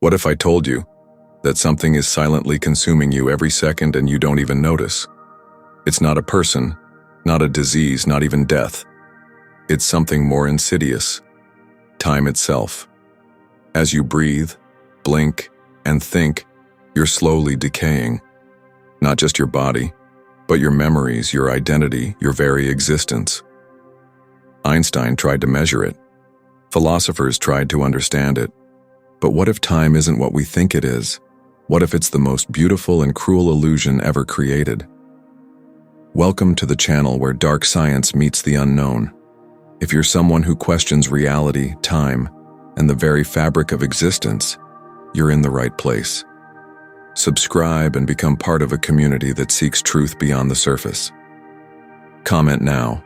What if I told you that something is silently consuming you every second and you don't even notice? It's not a person, not a disease, not even death. It's something more insidious: time itself. As you breathe, blink, and think, you're slowly decaying. Not just your body, but your memories, your identity, your very existence. Einstein tried to measure it. Philosophers tried to understand it. But what if time isn't what we think it is? What if it's the most beautiful and cruel illusion ever created? Welcome to the channel where dark science meets the unknown. If you're someone who questions reality, time, and the very fabric of existence, you're in the right place. Subscribe and become part of a community that seeks truth beyond the surface. Comment now: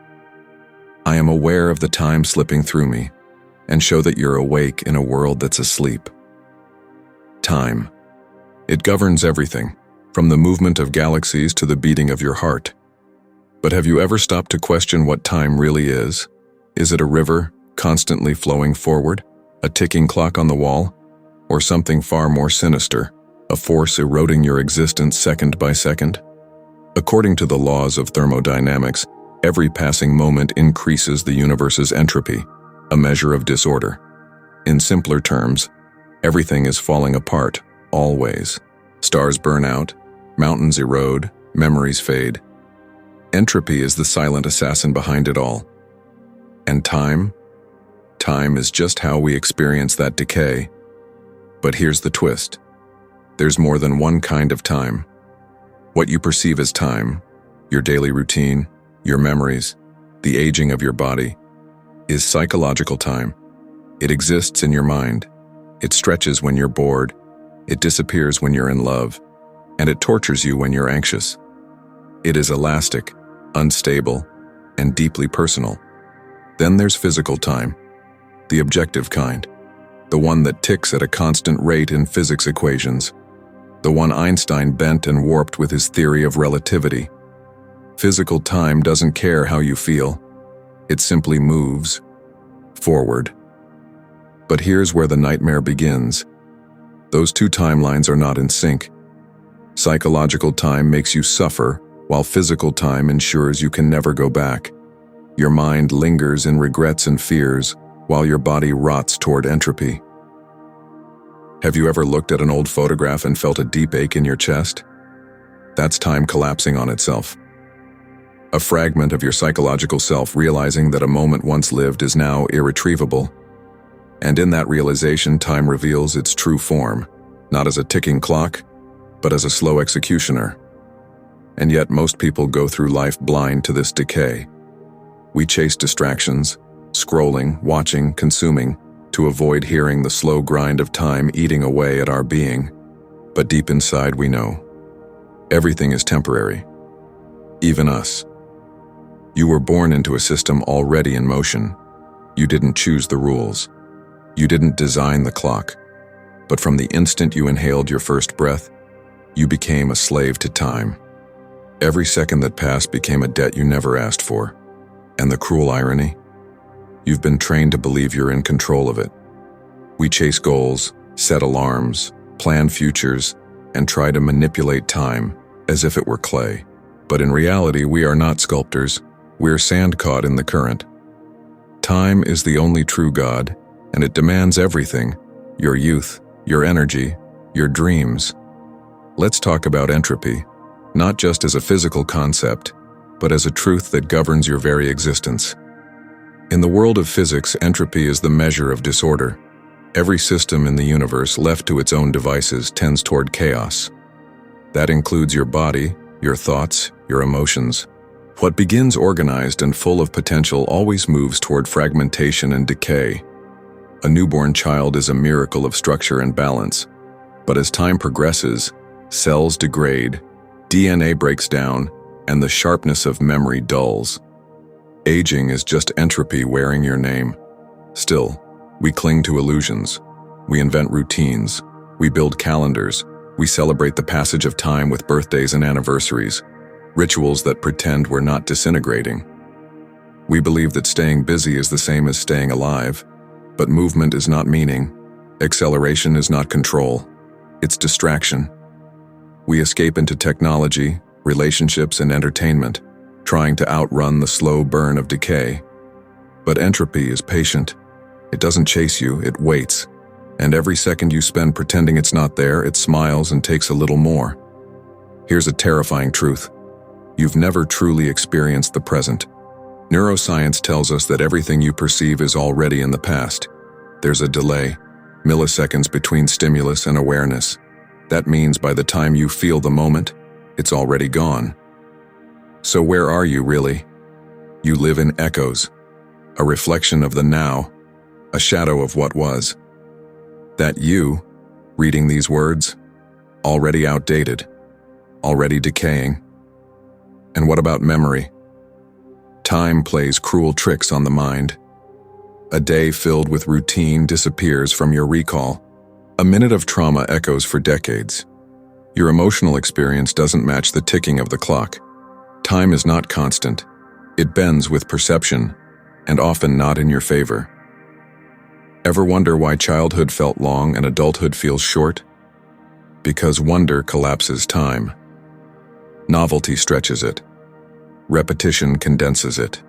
I am aware of the time slipping through me, and show that you're awake in a world that's asleep. Time. It governs everything, from the movement of galaxies to the beating of your heart. But have you ever stopped to question what time really is? Is it a river constantly flowing forward, a ticking clock on the wall, or something far more sinister, a force eroding your existence second by second? According to the laws of thermodynamics, every passing moment increases the universe's entropy, a measure of disorder. In simpler terms, everything is falling apart, always. Stars burn out, mountains erode, memories fade. Entropy is the silent assassin behind it all. And time? Time is just how we experience that decay. But here's the twist. There's more than one kind of time. What you perceive as time, your daily routine, your memories, the aging of your body, is psychological time. It exists in your mind. It stretches when you're bored. It disappears when you're in love. And it tortures you when you're anxious. It is elastic, unstable, and deeply personal. Then there's physical time, the objective kind, the one that ticks at a constant rate in physics equations, the one Einstein bent and warped with his theory of relativity. Physical time doesn't care how you feel. It simply moves forward. But here's where the nightmare begins. Those two timelines are not in sync. Psychological time makes you suffer, while physical time ensures you can never go back. Your mind lingers in regrets and fears, while your body rots toward entropy. Have you ever looked at an old photograph and felt a deep ache in your chest? That's time collapsing on itself. A fragment of your psychological self realizing that a moment once lived is now irretrievable. And in that realization, time reveals its true form, not as a ticking clock, but as a slow executioner. And yet most people go through life blind to this decay. We chase distractions, scrolling, watching, consuming, to avoid hearing the slow grind of time eating away at our being. But deep inside we know, everything is temporary. Even us. You were born into a system already in motion. You didn't choose the rules. You didn't design the clock. But from the instant you inhaled your first breath, you became a slave to time. Every second that passed became a debt you never asked for. And the cruel irony? You've been trained to believe you're in control of it. We chase goals, set alarms, plan futures, and try to manipulate time as if it were clay. But in reality, we are not sculptors. We're sand caught in the current. Time is the only true God, and it demands everything: your youth, your energy, your dreams. Let's talk about entropy, not just as a physical concept, but as a truth that governs your very existence. In the world of physics, entropy is the measure of disorder. Every system in the universe left to its own devices tends toward chaos. That includes your body, your thoughts, your emotions. What begins organized and full of potential always moves toward fragmentation and decay. A newborn child is a miracle of structure and balance. But as time progresses, cells degrade, DNA breaks down, and the sharpness of memory dulls. Aging is just entropy wearing your name. Still, we cling to illusions. We invent routines. We build calendars. We celebrate the passage of time with birthdays and anniversaries, rituals that pretend we're not disintegrating. We believe that staying busy is the same as staying alive, but movement is not meaning. Acceleration is not control, it's distraction. We escape into technology, relationships, and entertainment, trying to outrun the slow burn of decay. But entropy is patient. It doesn't chase you, it waits. And every second you spend pretending it's not there, it smiles and takes a little more. Here's a terrifying truth. You've never truly experienced the present. Neuroscience tells us that everything you perceive is already in the past. There's a delay, milliseconds between stimulus and awareness. That means by the time you feel the moment, it's already gone. So where are you really? You live in echoes, a reflection of the now, a shadow of what was. That you, reading these words, already outdated, already decaying. And what about memory? Time plays cruel tricks on the mind. A day filled with routine disappears from your recall. A minute of trauma echoes for decades. Your emotional experience doesn't match the ticking of the clock. Time is not constant. It bends with perception, and often not in your favor. Ever wonder why childhood felt long and adulthood feels short? Because wonder collapses time. Novelty stretches it. Repetition condenses it.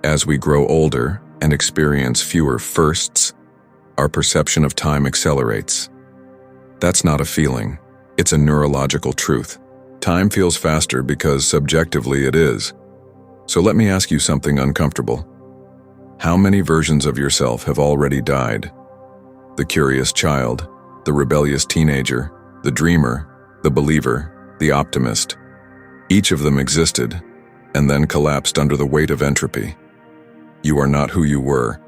As we grow older and experience fewer firsts, our perception of time accelerates. That's not a feeling, it's a neurological truth. Time feels faster because subjectively it is. So let me ask you something uncomfortable. How many versions of yourself have already died? The curious child, the rebellious teenager, the dreamer, the believer, the optimist. Each of them existed and then collapsed under the weight of entropy. You are not who you were,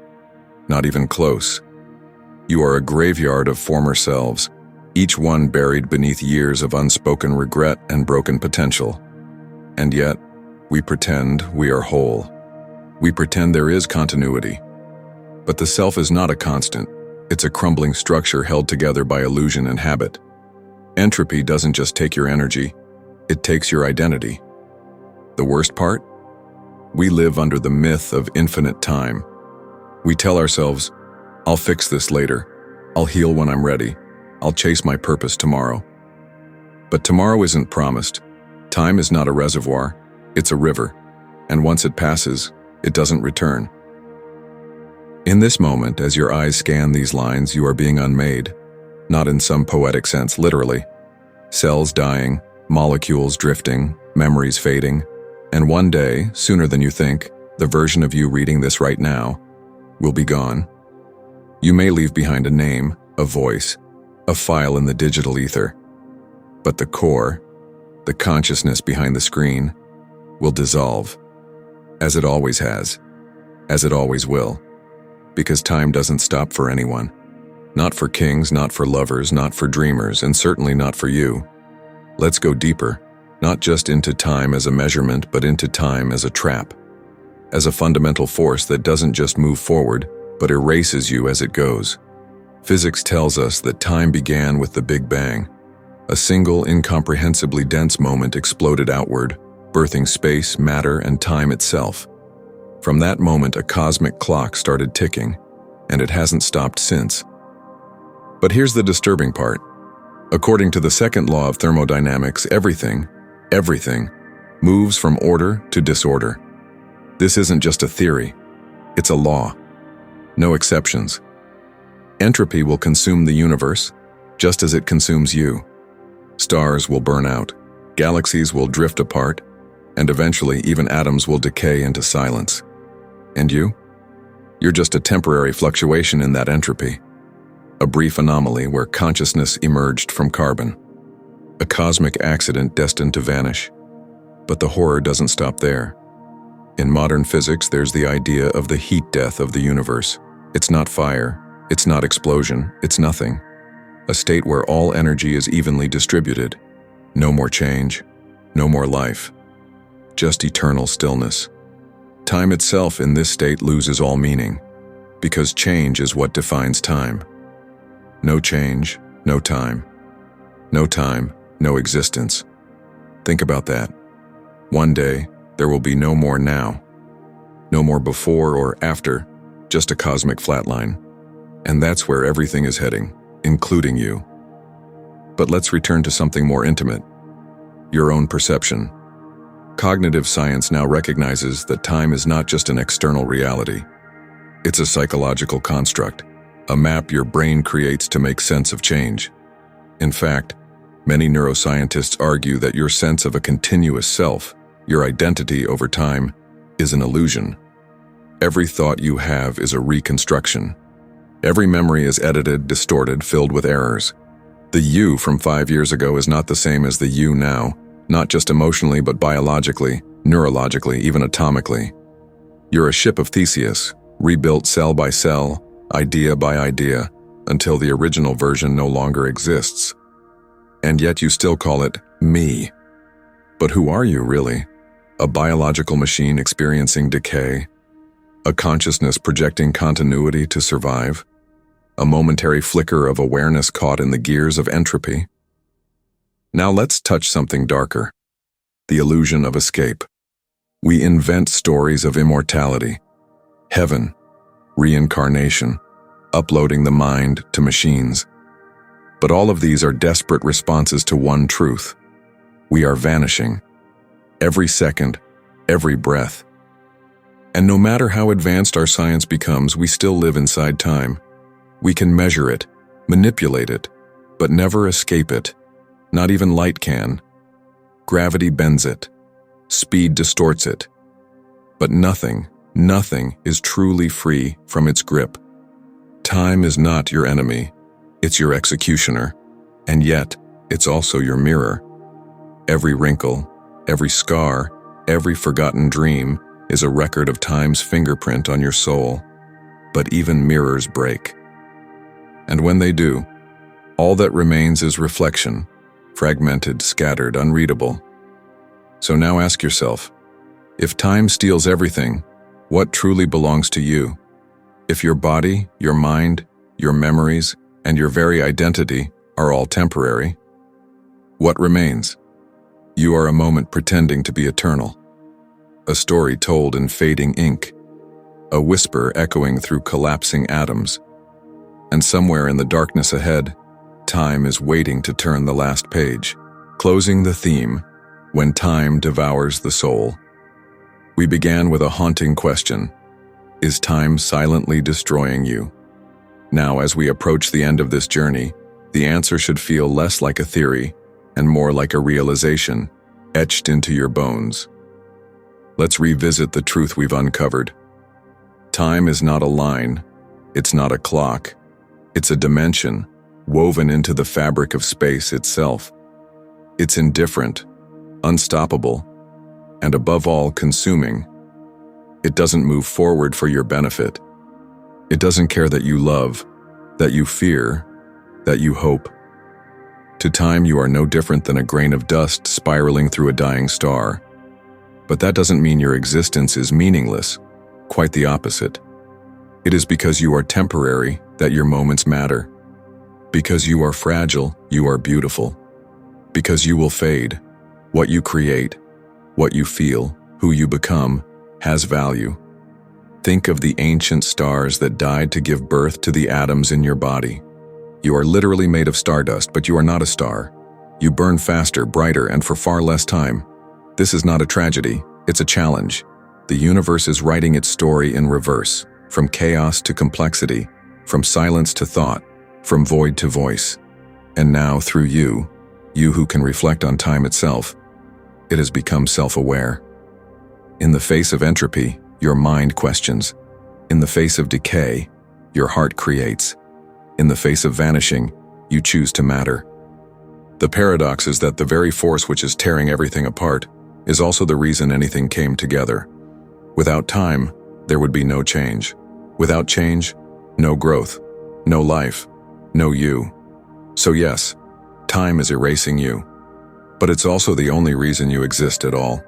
not even close. You are a graveyard of former selves, each one buried beneath years of unspoken regret and broken potential. And yet, we pretend we are whole. We pretend there is continuity. But the self is not a constant. It's a crumbling structure held together by illusion and habit. Entropy doesn't just take your energy, it takes your identity. The worst part? We live under the myth of infinite time. We tell ourselves, I'll fix this later. I'll heal when I'm ready. I'll chase my purpose tomorrow. But tomorrow isn't promised. Time is not a reservoir, it's a river. And once it passes, it doesn't return. In this moment, as your eyes scan these lines, you are being unmade. Not in some poetic sense, literally. Cells dying, molecules drifting, memories fading. And one day, sooner than you think, the version of you reading this right now will be gone. You may leave behind a name, a voice, a file in the digital ether. But the core, the consciousness behind the screen, will dissolve, as it always has, as it always will. Because time doesn't stop for anyone. Not for kings, not for lovers, not for dreamers, and certainly not for you. Let's go deeper, not just into time as a measurement, but into time as a trap. As a fundamental force that doesn't just move forward, but erases you as it goes. Physics tells us that time began with the Big Bang. A single, incomprehensibly dense moment exploded outward, birthing space, matter, and time itself. From that moment, a cosmic clock started ticking, and it hasn't stopped since. But here's the disturbing part. According to the second law of thermodynamics, everything moves from order to disorder. This isn't just a theory, it's a law. No exceptions. Entropy will consume the universe, just as it consumes you. Stars will burn out, galaxies will drift apart, and eventually even atoms will decay into silence. And you? You're just a temporary fluctuation in that entropy. A brief anomaly where consciousness emerged from carbon. A cosmic accident destined to vanish. But the horror doesn't stop there. In modern physics, there's the idea of the heat death of the universe. It's not fire, it's not explosion, it's nothing. A state where all energy is evenly distributed. No more change, no more life. Just eternal stillness. Time itself in this state loses all meaning, because change is what defines time. No change, no time. No time, no existence. Think about that. One day, there will be no more now. No more before or after, just a cosmic flatline. And that's where everything is heading, including you. But let's return to something more intimate: your own perception. Cognitive science now recognizes that time is not just an external reality. It's a psychological construct, a map your brain creates to make sense of change. In fact, many neuroscientists argue that your sense of a continuous self, your identity over time, is an illusion. Every thought you have is a reconstruction. Every memory is edited, distorted, filled with errors. The you from 5 years ago is not the same as the you now, not just emotionally but biologically, neurologically, even atomically. You're a ship of Theseus, rebuilt cell by cell, idea by idea, until the original version no longer exists. And yet you still call it me. But who are you really? A biological machine experiencing decay? A consciousness projecting continuity to survive? A momentary flicker of awareness caught in the gears of entropy? Now let's touch something darker: the illusion of escape. We invent stories of immortality, heaven, reincarnation, uploading the mind to machines. But all of these are desperate responses to one truth: we are vanishing. Every second, every breath. And no matter how advanced our science becomes, we still live inside time. We can measure it, manipulate it, but never escape it. Not even light can. Gravity bends it. Speed distorts it. But nothing is truly free from its grip. Time is not your enemy. It's your executioner. And yet, it's also your mirror. Every wrinkle, every scar, every forgotten dream is a record of time's fingerprint on your soul. But even mirrors break. And when they do, all that remains is reflection, fragmented, scattered, unreadable. So now ask yourself, if time steals everything, what truly belongs to you? If your body, your mind, your memories, and your very identity are all temporary, what remains? You are a moment pretending to be eternal. A story told in fading ink. A whisper echoing through collapsing atoms. And somewhere in the darkness ahead, time is waiting to turn the last page, closing the theme, when time devours the soul. We began with a haunting question: is time silently destroying you? Now, as we approach the end of this journey, the answer should feel less like a theory and more like a realization, etched into your bones. Let's revisit the truth we've uncovered. Time is not a line, it's not a clock, it's a dimension woven into the fabric of space itself. It's indifferent, unstoppable, and above all, consuming. It doesn't move forward for your benefit. It doesn't care that you love, that you fear, that you hope. To time, you are no different than a grain of dust spiraling through a dying star. But that doesn't mean your existence is meaningless. Quite the opposite. It is because you are temporary that your moments matter. Because you are fragile, you are beautiful. Because you will fade. What you create, what you feel, who you become, has value. Think of the ancient stars that died to give birth to the atoms in your body. You are literally made of stardust, but you are not a star. You burn faster, brighter, and for far less time. This is not a tragedy, it's a challenge. The universe is writing its story in reverse, from chaos to complexity, from silence to thought, from void to voice. And now, through you who can reflect on time itself, it has become self-aware. In the face of entropy, your mind questions. In the face of decay, your heart creates. In the face of vanishing, you choose to matter. The paradox is that the very force which is tearing everything apart is also the reason anything came together. Without time, there would be no change. Without change, no growth, no life, no you. So yes, time is erasing you. But it's also the only reason you exist at all.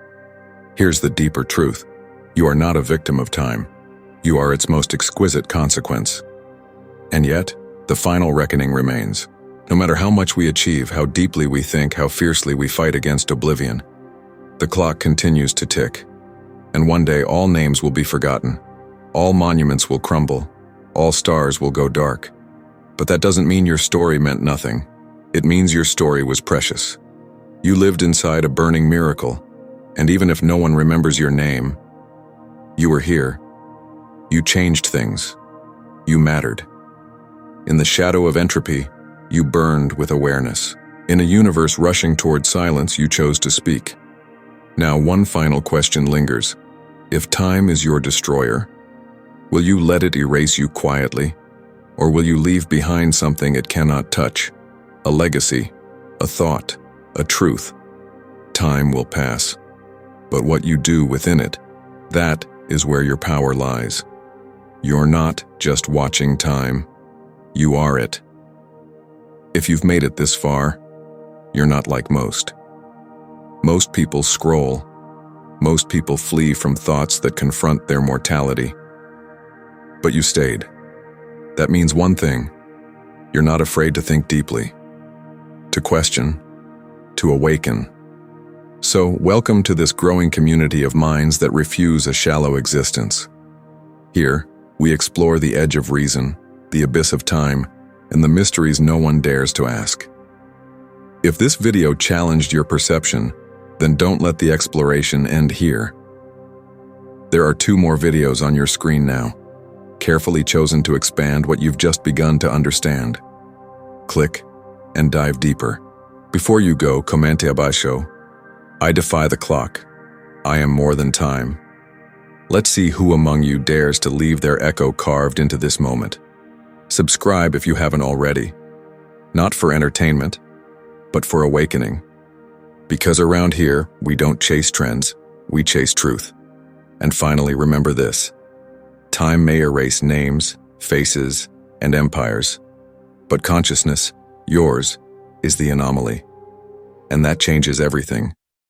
Here's the deeper truth. You are not a victim of time. You are its most exquisite consequence. And yet, the final reckoning remains. No matter how much we achieve, how deeply we think, how fiercely we fight against oblivion, the clock continues to tick. And one day all names will be forgotten. All monuments will crumble. all stars will go dark. But that doesn't mean your story meant nothing. It means your story was precious. You lived inside a burning miracle, and even if no one remembers your name, you were here. You changed things. You mattered. In the shadow of entropy, you burned with awareness. In a universe rushing toward silence, you chose to speak. Now, one final question lingers. If time is your destroyer, will you let it erase you quietly? Or will you leave behind something it cannot touch? A legacy, a thought, a truth. Time will pass. But what you do within it, that is where your power lies. You're not just watching time. You are it. If you've made it this far, you're not like most. Most people scroll. Most people flee from thoughts that confront their mortality. But you stayed. That means one thing. You're not afraid to think deeply, to question, to awaken. So, welcome to this growing community of minds that refuse a shallow existence. Here, we explore the edge of reason, the abyss of time, and the mysteries no one dares to ask. If this video challenged your perception, then don't let the exploration end here. There are 2 more videos on your screen now, carefully chosen to expand what you've just begun to understand. Click and dive deeper. Before you go, comente abaixo. I defy the clock. I am more than time. Let's see who among you dares to leave their echo carved into this moment. Subscribe if you haven't already. Not for entertainment, but for awakening. Because around here, we don't chase trends, we chase truth. And finally, remember this. Time may erase names, faces, and empires, but consciousness, yours, is the anomaly. And that changes everything.